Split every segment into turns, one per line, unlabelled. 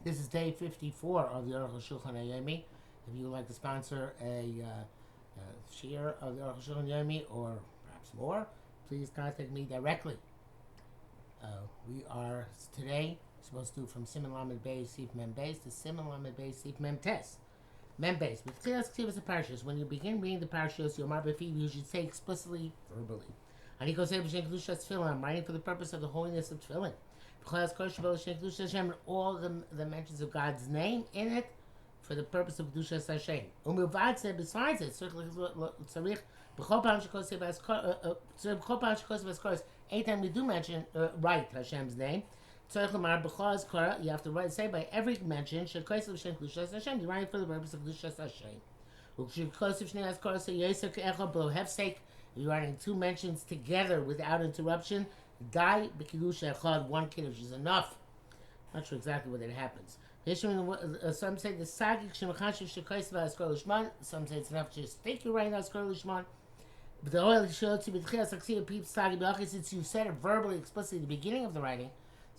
This is day 54 of the Arukh HaShulchan OC. If you would like to sponsor a share of the Arukh HaShulchan OC or perhaps more, please contact me directly. We are today supposed to do from Siman Lamed Beis Sif Mem Beis to Siman Lamed Beis Sif Mem Tes. Mem Beis. With Tchilas Ktibas the Parashas, when you begin reading the Parashas, Yomar B'Fiv, you should say explicitly, verbally. Ani Kosei B'Shem Kedushas Tefillin. I'm writing for the purpose of the holiness of Tefillin. All the mentions of God's name in it for the purpose of Kedushas Hashem. Besides it, anytime we do mention, write Hashem's name, you have to say by every mention, you're writing for the purpose of Kedushas Hashem. You're writing two mentions together without interruption. Die b'kiddush echad, one kiddush is enough. Not sure exactly what that happens. Some say the sagik shemachashiv shekais v'askor lishman. Some say it's enough to just take your writing askor lishman. But the oil showed to b'tchias saksiv peeps sagi b'achis, since you said it verbally, explicitly at the beginning of the writing,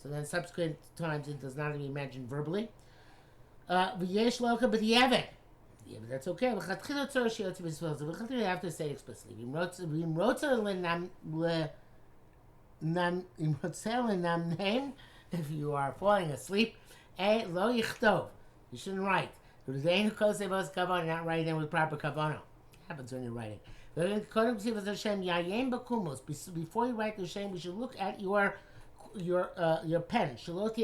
so then subsequent times it does not even mentioned verbally. V'yesh loka b'di'evet. Yeah, but that's okay. You have to say it explicitly. If you are falling asleep, lo yichtov, you shouldn't write. You're not writing with proper kavanah. Happens when you're writing. Before you write the Shem, you should look at your pen. It shouldn't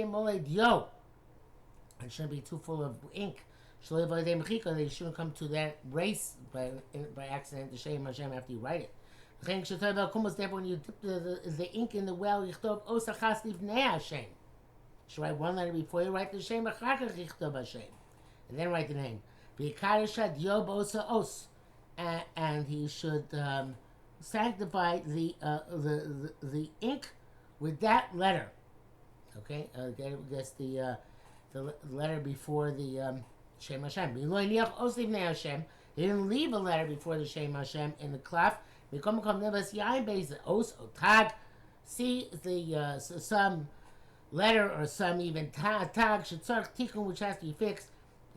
be too full of ink. They shouldn't come to that race by accident to Shem Hashem after you write it. Therefore, when you dip the ink in the well, you should write one letter before you write the Shem, and then write the name. And he should sanctify the ink with that letter. Okay, that's the letter before the Shem Hashem. He didn't leave a letter before the Shem Hashem in the clef. See the some letter or some even tag tikkun which has to be fixed.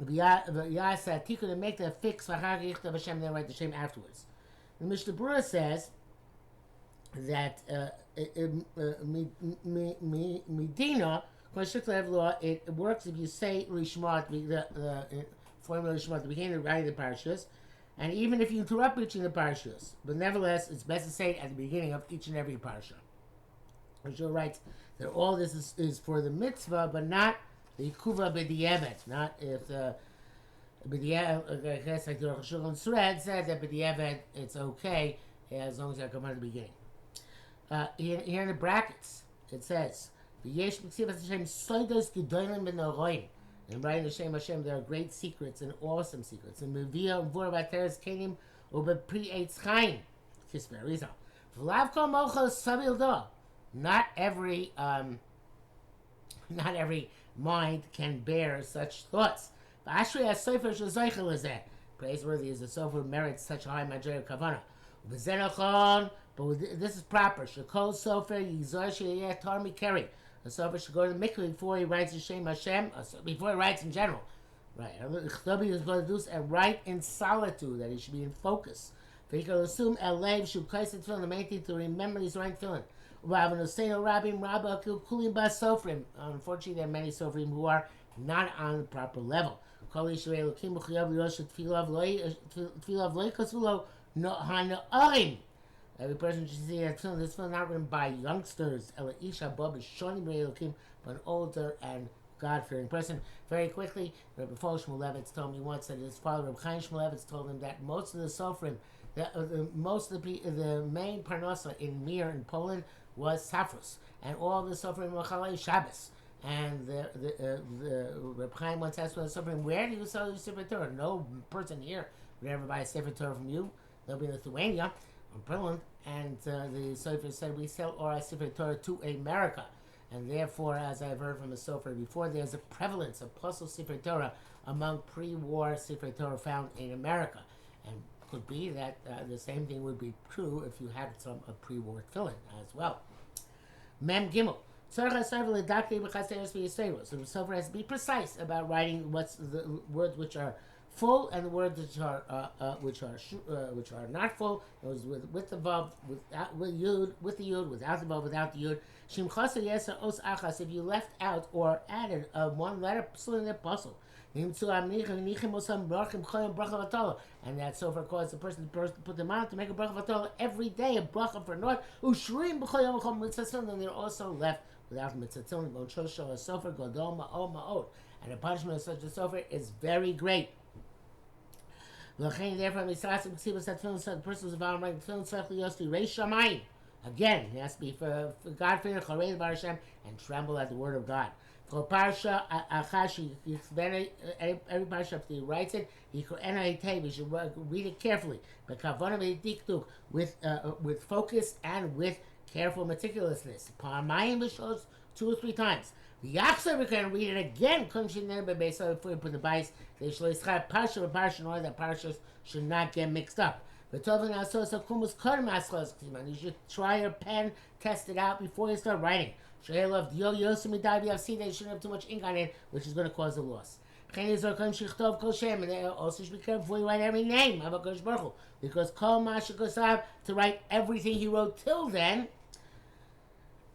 Tikkun to make the fix then write the Shem afterwards. The Mishnah Berurah says that Medina, law, it works if you say Lishma, the formula Lishma at the beginning of writing the parashas, and even if you interrupt between the parashas, but nevertheless, it's best to say it at the beginning of each and every parasha. Rishon writes that all this is for the mitzvah, but not the kuva b'di'evet, not if the b'di'evet, I guess like the Arukh HaShulchan thread said that b'di'evet, it's okay as long as I come out at the beginning. Here in the brackets, it says, in writing the Shem Hashem, there are great secrets and awesome secrets. And not every mind can bear such thoughts. Praiseworthy is the sofer who merits such a high major of kavanah. But this is proper. Shekol sofer yizor sheyeh tar mikeri. The sofer should go to the mikveh before he writes the Shem Hashem, before he writes in general. Right. Chtobi is going to do and write in solitude, that he should be in focus. For he can assume elev should kais it tefillin, the main thing to remember he's writing tefillin. Unfortunately, there are many sofrim who are not on the proper level. Every person should see that film. This film not written by youngsters, but an older and God-fearing person. Very quickly, Rabbi Fosh Shmulevitz told me once that his father, Rabbi Chaim Shmulevitz, told him that most of the sofrim, the main parnasa in Mir in Poland was Safros, and all the sofrim were Chalei Shabbos. And the Rabbi Chaim once asked the sofrim, "Where do you sell your Sefer Torah?" No person here would ever buy a Sefer Torah from you. They'll be in Lithuania, in Poland, and the Sofer said, "We sell our Sefer Torah to America." And therefore, as I've heard from the Sofer before, there's a prevalence of Puzzle Sefer Torah among pre-war Sefer Torah found in America. And could be that the same thing would be true if you had some pre-war tefillin as well. Mem Gimel. So the sofer has to be precise about writing what's the words which are full and the words which are not full. Those with the vav, without with yud, with the yud, without the vav, without the yud. Shim chasa yesa os achas. If you left out or added one letter, psulim the puzzle. And that sofer caused the person to put them on to make a bracha v'atola every day, a bracha for naught. And they're also left without mitzvah. And the punishment of such a sofer is very great. Therefore, the person who's vowing right tefillin again, he has to be for God-fearing, and tremble at the word of God. Every parsha after he writes it, he should read it carefully, with focus and with careful meticulousness. 2 or 3 times. The Yachzer we can read it again. Before you put the bias, they should parsha in order that parshas should not get mixed up. You should try your pen, test it out before you start writing. They shouldn't have too much ink on it, which is going to cause a loss. And they also should be careful before you write every name of HaKadosh Baruch Hu, because Kol Masha Kosav, to write everything he wrote till then,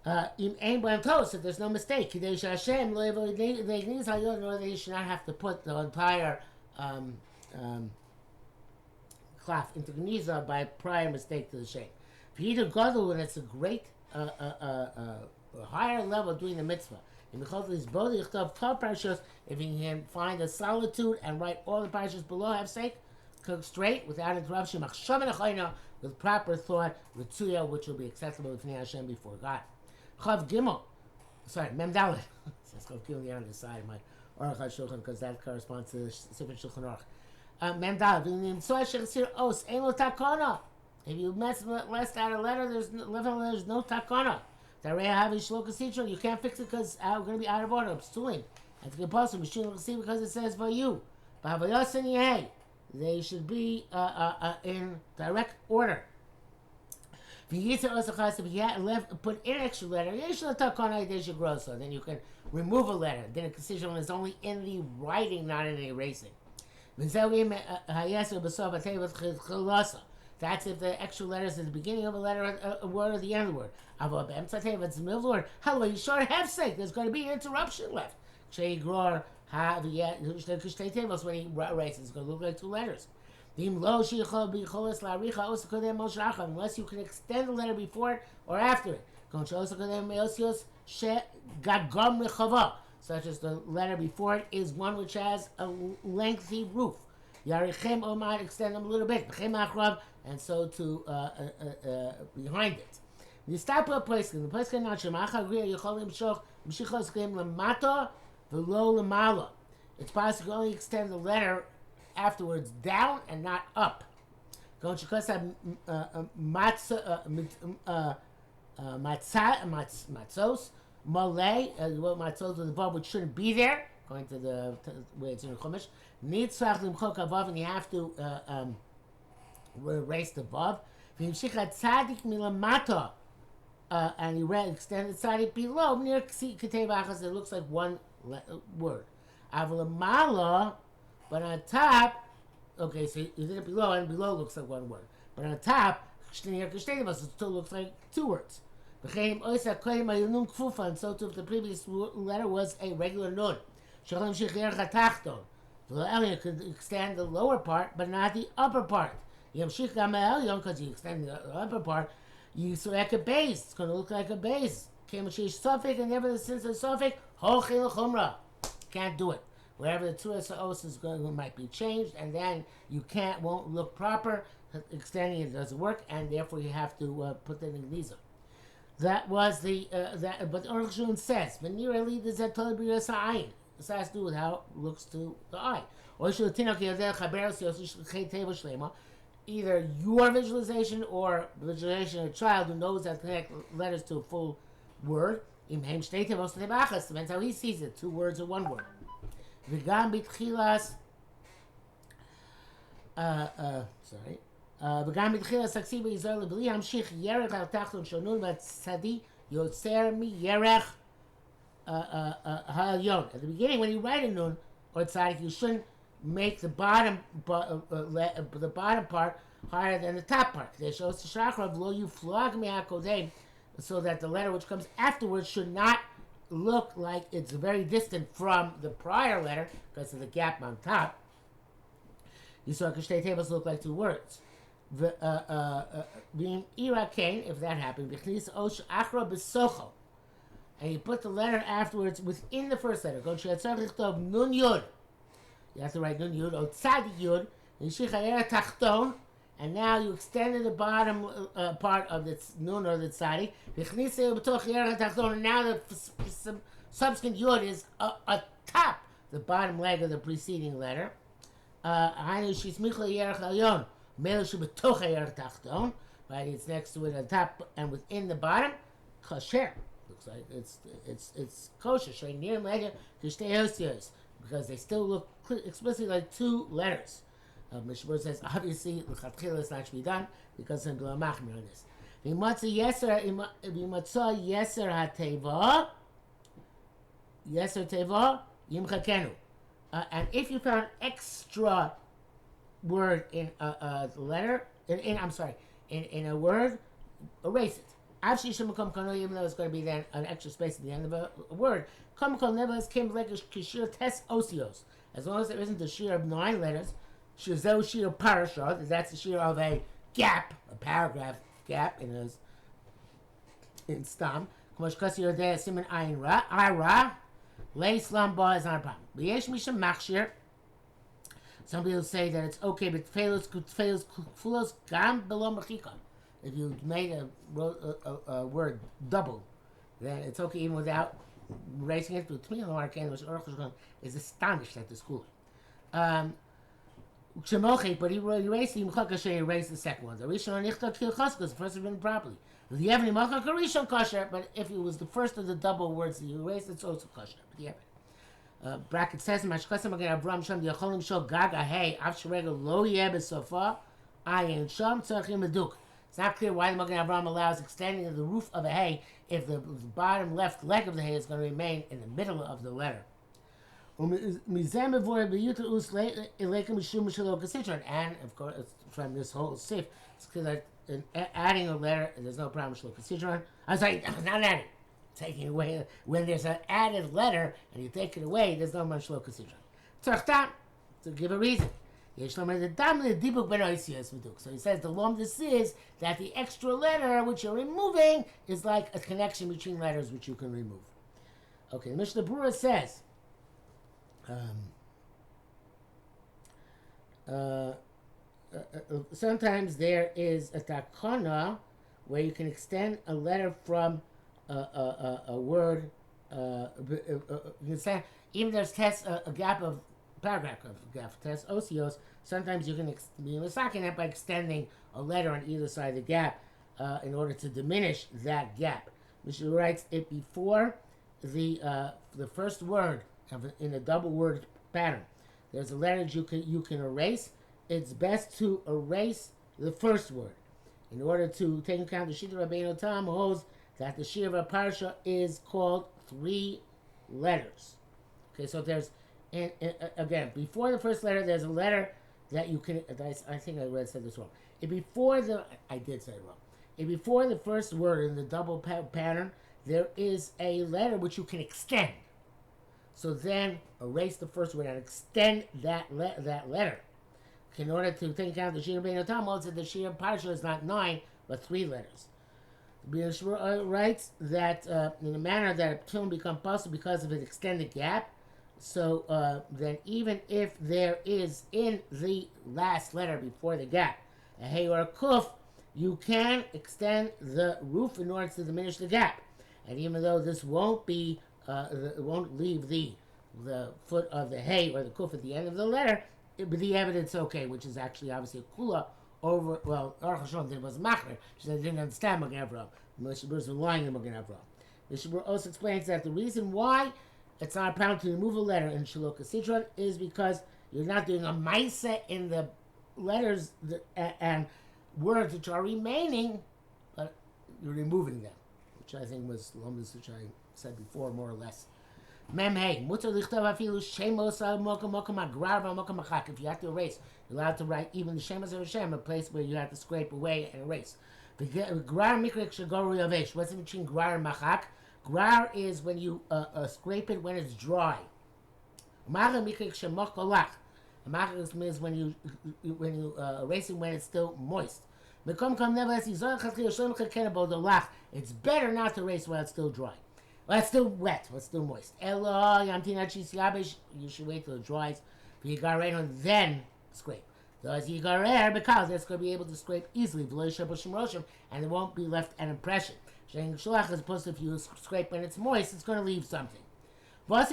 if there's no mistake, they should not have to put the entire cloth into Gniza by prior mistake to the shame. Peter Gadol, when it's a great higher level doing the mitzvah. If he can find a solitude and write all the parashas below, have sake, cook straight without interruption, with proper thought, which will be acceptable with Hashem before God. Chav Gimel, Mem Dalet. Says Chav Gimel here on the side of my Arukh HaShulchan, because that corresponds to the Sefer Shulchan Aruch. Mem Dalet. If you left out a letter, there's no takana. You can't fix it because I'm going to be out of order. Psulim. And to get possible, because it says for you. They should be in direct order. If you put in an extra letter, then you can remove a letter. Then a decision is only in the writing, not in the erasing. That's if the extra letter is at the beginning of a letter, a word, or the end of the word. It's the middle of the word. Hello, you sure have sake. There's going to be an interruption left. When he writes, it's going to look like 2 letters. Unless you can extend the letter before it or after it. Such as the letter before it is one which has a lengthy roof. Yarichem Omar, extend them a little bit. And so to behind it. You stop a place. The place cannot it's possible to only extend the letter afterwards down and not up. Matzos, malay, matzos with the vav which shouldn't be there, according to the way it's in the Chumash. Nitzach limchok avav, and you have to erase the vav. V'imshich tzadik milamata, and you extend the tzadik below near ketei v'achas. It looks like one word. Avalamala, but on top, okay, so you did it below, and below looks like one word. But on top, it still looks like 2 words. And so too, if the previous letter was a regular nun. You could extend the lower part, but not the upper part. Because you extend the upper part, you select a base. It's going to look like a base. And never since the suffix, can't do it. Wherever the 2 os is going, might be changed, and then you won't look proper. Extending it doesn't work, and therefore you have to put that in Gniza. That was the but Arukh HaShulchan says, this has to do with how it looks to the eye. Either your visualization or the visualization of a child who knows how to connect letters to a full word. Depends how he sees it, 2 words or 1 word. V'gam b'tchilas, וגם בתחילה סקסי ביזור לבלי המשיך ירח על תחתון שונון והצדי יוצר מירח Ha'alyon. At the beginning, when you write a nun or tzadik, you shouldn't make the the bottom part higher than the top part. They show us shachrav lo you flog me'akodem, so that the letter which comes afterwards should not look like it's very distant from the prior letter because of the gap on top. You saw kashtei tables look like two words. Being irakain, if that happened, b'chnis osh achra b'socho, and you put the letter afterwards within the first letter. Go she'atzarich tov nun yud. You have to write nun yud or tzadik yud. Yishicha tachton, and now you extended the bottom part of the nun or the tzadik. B'chnis b'toch tachton, and now the subsequent yud is atop the bottom leg of the preceding letter. Right, it's next to it on top and within the bottom. Kosher. Looks like it's kosher. Because they still look explicitly like two letters. Mishmur says obviously l'chatchila is not to be done because of the machmir on this. V'matza yeser hateva yimchakenu. And if you found extra word in a letter, in a word, erase it. Even though it's going to be then an extra space at the end of a word. As long as there isn't a shear of 9 letters, shear parasha, that's the shear of a gap, a paragraph gap in stam. Siman ayin ra. Lay slamba is not a problem. V'yesh misham machshir. Some people say that it's okay, but tefillos kfulos gam below mechika. If you made a word double, then it's okay even without erasing it. But to me, the Arukh HaShulchan is astonished at this schooling. But he erased the the second one. The Rishon nichta kil chaskas, the first was written properly. But if it was the first of the double words that you erased, it's also kosher. But yeah. Bracket says, "Mashkasam again Avram Sham Yacholim Shal Gaga Hey Avsharega Lo Yeb Sofa Ayin Sham Tzarchim Meduk." It's not clear why the Magen Avram allows extending of the roof of a hay if the bottom left leg of the hay is going to remain in the middle of the letter. And of course, from this whole sif, it's clear that in adding a letter, there's no problem with shlo kasidron. I'm sorry, not adding. Taking away, when there's an added letter and you take it away, there's no much shlo kasidron. Tzarchtam, to give a reason. So he says the lomdus is that the extra letter which you're removing is like a connection between letters which you can remove. Okay, the Mishnah Berurah says, sometimes there is a takana where you can extend a letter from a word. Even there's a gap of paragraph of gap test osios. Sometimes you can be mistaken that by extending a letter on either side of the gap in order to diminish that gap. Mishnah writes it before the first word in a double word pattern. There's a letter you can erase. It's best to erase the first word in order to take into account the Shita Rabbeinu Tam holds that the Shir of a Parsha is called 3 letters. Okay, so there's again before the first letter there's a letter that you can. I think I said this wrong. I did say it wrong. Before the first word in the double pattern, there is a letter which you can extend. So then erase the first word and extend that letter. In order to take account the Shir Rabbeinu Tam holds that the Shir Parsha is not 9 but 3 letters. B'Yeshua writes that in a manner that a tune becomes possible because of an extended gap. So then even if there is in the last letter before the gap a hey or a kuf, you can extend the roof in order to diminish the gap. And even though this won't leave the foot of the hey or the kuf at the end of the letter, but the evidence okay, which is actually obviously a kula over. Well, Arukh HaShulchan was machmer. She said didn't understand Magen Avraham. Mishnah Berurah was lying to Magen Avraham. Mishnah Berurah also explains that the reason why it's not a problem to remove a letter in Shelo Kasidron is because you're not doing a maisa in the letters and words which are remaining, but you're removing them, which I think was Lomdus, which I said before, more or less. Mem hey, mutar lichtav afilu shemos al mokum mokum agrar mokum achak. If you have to erase, you're allowed to write even the shemos of Hashem, a place where you have to scrape away and erase. Grar mikrik shagoru yavesh. What's in between grar and machak? Grar is when you scrape it when it's dry. Machak mikrik shemokolach. Machak means when you erase it when it's still moist. It's better not to erase while it's still dry. Well, it's still wet, but still moist. You should wait till it dries. And then scrape. Because it's going to be able to scrape easily, and it won't be left an impression. As opposed to if you scrape when it's moist, it's going to leave something. You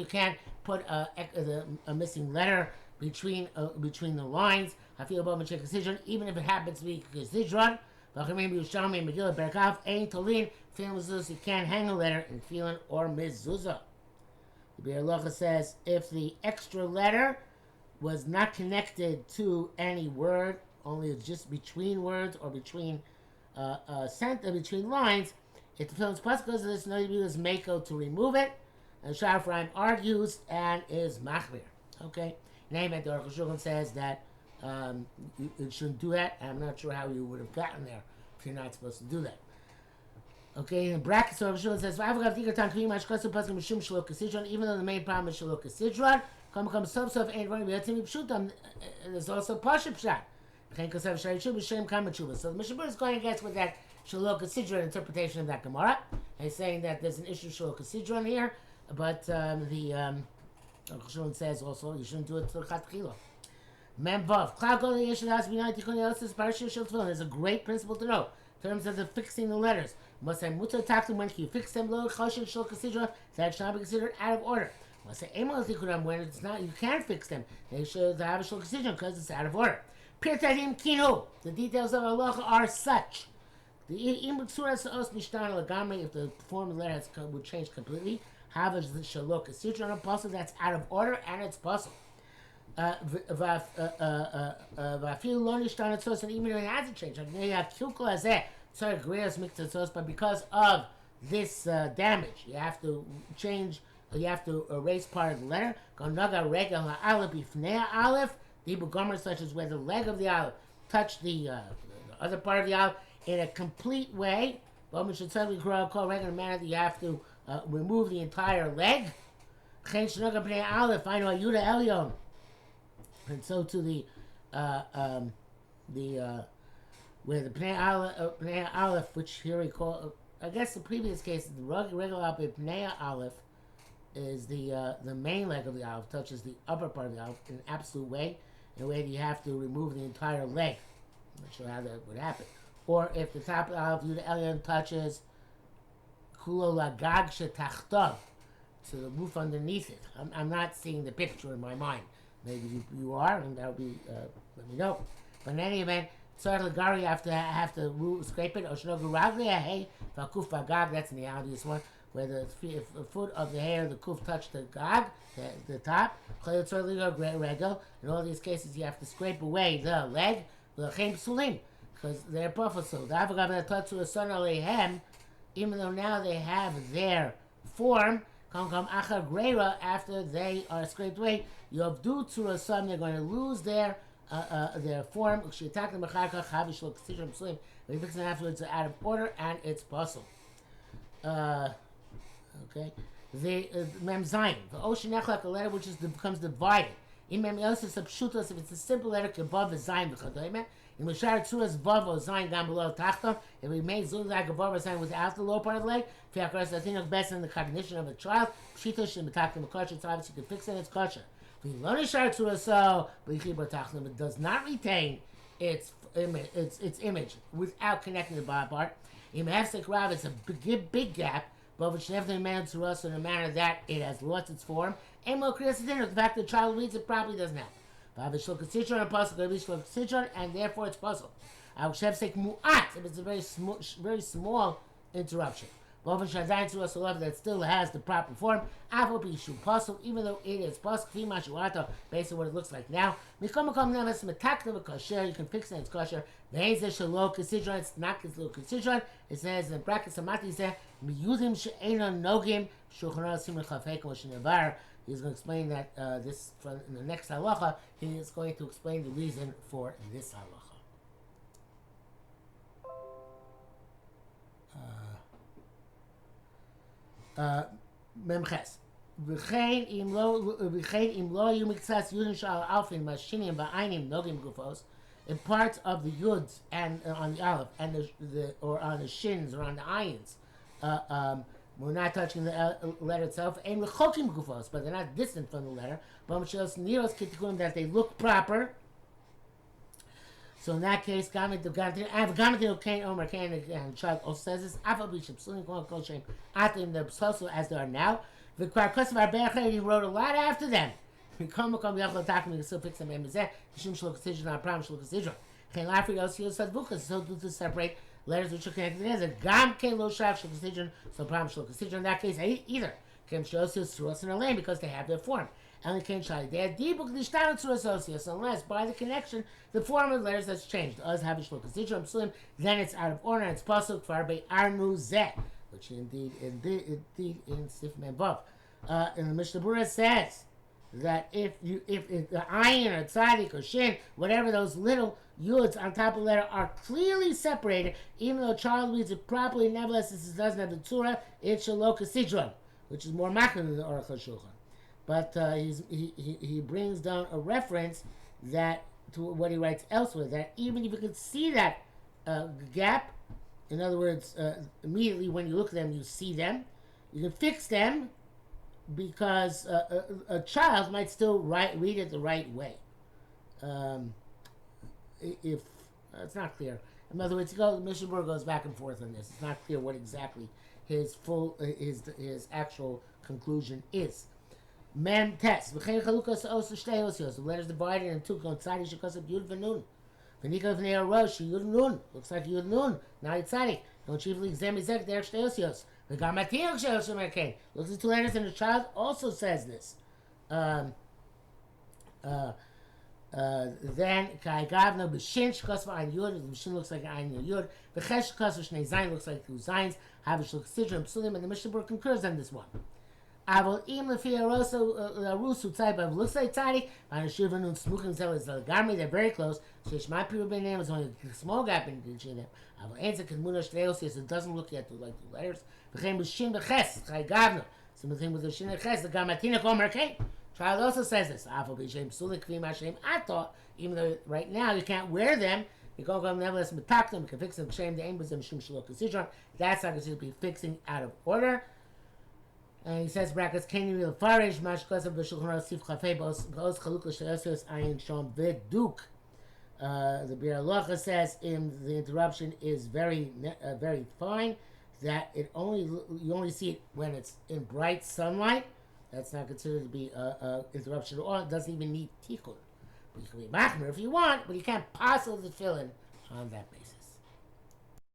can't put a missing letter between the lines. Even if it happens to be Kizidron. You can't hang a letter in Tefillin or Mezuzah. The Biur Halacha says if the extra letter was not connected to any word, only just between words or between between lines, if the Tefillin's possible because of this, no use Mako to remove it. And Shar Ephraim argues and is machmir. Okay, name it. Arukh HaShulchan says that you shouldn't do that. I'm not sure how you would have gotten there if you're not supposed to do that. Okay, in brackets, Arukh HaShulchan says, even though the main problem is Shalok Sidron, there's also Pashup Pshat. So the Mishnah is going against with that Shalok Sidron interpretation of that Gemara. He's saying that there's an issue of Shalok Sidron here, but the Arukh HaShulchan says also you shouldn't do it to the Chatchila. Memvav. There's a great principle to know in terms of the fixing the letters. When you fix them, that should not be considered out of order. When it's not, you can't fix them. They should have a shulk decision because it's out of order. The details of Allah are such. If the form of the letter would change completely, have a shalok decision on a puzzle that's out of order and it's puzzle. And even when it hasn't changed, but because of this damage, you have to change. You have to erase part of the letter. Such as where the leg of the olive touched the other part of the olive in a complete way. In a manner that you have to remove the entire leg. And so to the where the Pnei Aleph, which here we call, I guess the previous case, the regular Pnei Aleph is the main leg of the olive, touches the upper part of the olive in an absolute way, in a way that you have to remove the entire leg. I'm not sure how that would happen. Or if the top of the olive, Yuda Elyon, touches Kulo Lagag Shetachtav, to the roof underneath it. I'm not seeing the picture in my mind. Maybe you are, and that would be, let me know. But in any event, Tzar Lagari, you have to scrape it. Oshnogu Raglia, hey, Vakuf Vagag, that's in the obvious one, where the foot of the hair, the kuf, touch the gag, the top. In all these cases, you have to scrape away the leg, because they're puffasul. Even though now they have their form, after they are scraped away, they're going to lose their form. When you fix them afterwards, they're out of order and it's puzzle. Okay, the Mem Zayin, the ocean echlek, a letter which becomes divided. If it's a simple letter, kebav zayin v'chadoyme. In Mishar Tzuras Vav or Zayin down below Tachta, it remains like a Vav or Zayin without the lower part of the leg. Fiakras, I think best in the cognition of a child. Pshita should be talking about kosher. It's obvious you can fix it. It's kosher. V'lonishar Tzuras so, it does not retain its image without connecting the bottom part. In Mahefsek Rav, it's a big gap, but which never remains to us in a manner that it has lost its form. And more the fact that the child reads it probably doesn't help. And therefore it's puzzle. If it's a very small interruption. Boven Shazayin Tzuras Olav that still has the proper form. Avo Bishu Puzzle, even though it is puzzle, Fimashuato, basically what it looks like now. Mikomakom Neves Metakna Kosher, you can fix it, it's kosher. Veins Shalo Considron, it's not considered considron. It says in brackets, Samati said, Miyudim She'ena Nogim, Shulchan Simon Chafek Moshinevar. He's going to explain that this from in the next halacha. He is going to explain the reason for this halacha. Memches. V'chein im lo yu miktsas yudin shal alfin mashinim va'aynim nogim gufos in parts of the yuds and on the aleph and the or on the shins or on the ayins. We're not touching the letter itself. And rechokim gufos, but they're not distant from the letter. But that they look proper. So in that case, Gamit Kain Omer Kain and Child also says this. Afal Bishop Sunim Kol Shem Atim the Psalso as they are now. The Kvarkos of Arbecha he wrote a lot after them. We come Yachal Takim we can still fix them in Mizeh. Shim Shalok Sidron Apram Shalok Sidron. Kain Lafri Osio Sadbukas so to separate letters which are connected together. Gam Kain Lo Shav Shalok Sidron so Pram Shalok Sidron. In that case, either Kain Shosio Struas and Elaine because they have their form. And the Kain Shai. They had Dibuk Nishtana to associates unless by the connection the form of the letters has changed. Us have a Shlok Sidron Slim, then it's out of order and it's Pasuk for Arbe Arnu Zeh, which indeed in Sif Menvav. And the Mishnah Berurah says that if the ayin or tzadik or shin, whatever those little yuds on top of the letter are clearly separated, even though a child reads it properly, nevertheless, since it doesn't have the tzura, it's Shalok Sidron, which is more makar than the Arukh HaShulchan. But he brings down a reference that to what he writes elsewhere, that even if you can see that gap, in other words, immediately when you look at them, you see them, you can fix them because a child might still read it the right way. If it's not clear. In other words, the Mishnah Berurah goes back and forth on this. It's not clear what exactly his actual conclusion is. Mem test. V'chein chalukas osu shtei osios. The letters divided into two. Tzadi shekas of yud v'nun. V'nika v'nei rosh yud nun. Looks like yud nun. Now it's tzadi. Don't chiefly examine zek derech shtei osios. V'gam atiyach shtei osios merkein. Looks at two letters and the child also says this. Then kai gavna b'shin shekas v'ayin yud. The b'shin looks like an ayin yud. V'chesh shekas v'shnei zayin looks like two zayins. Havish looks sidron psulim, and the Mishnah Berurah concurs on this one. Avol im lefi arusu tzayba looks like tzadi. And Shivan and Smukim Zel is the garmi. They're very close. So Shema Piru Ben Name is only a small gap in between them. Avol answer Kadmuna Shtreosius. It doesn't look yet like two letters. V'chein b'shin b'ches Chai Gavna. Same thing with the shin b'ches. The Gamatina Gomer Kei. Child also says this. Avol b'shem Sulik Kvim Hashem. I thought even though right now you can't wear them, you can go nevertheless metak them. You can fix them. Shem the aim was them shum shalok sidron. That's not considered to be fixing out of order. And he says brackets can you real farish mashkas of the Shulchan Aruch Sif Chafei Bos Chaluk L'Shayosios Ayin Shom V'Duk. The Bir Halacha says in the interruption is very fine, that you only see it when it's in bright sunlight. That's not considered to be interruption at all. It doesn't even need tikkun. You can be machmer if you want, but you can't possibly fill in on that basis.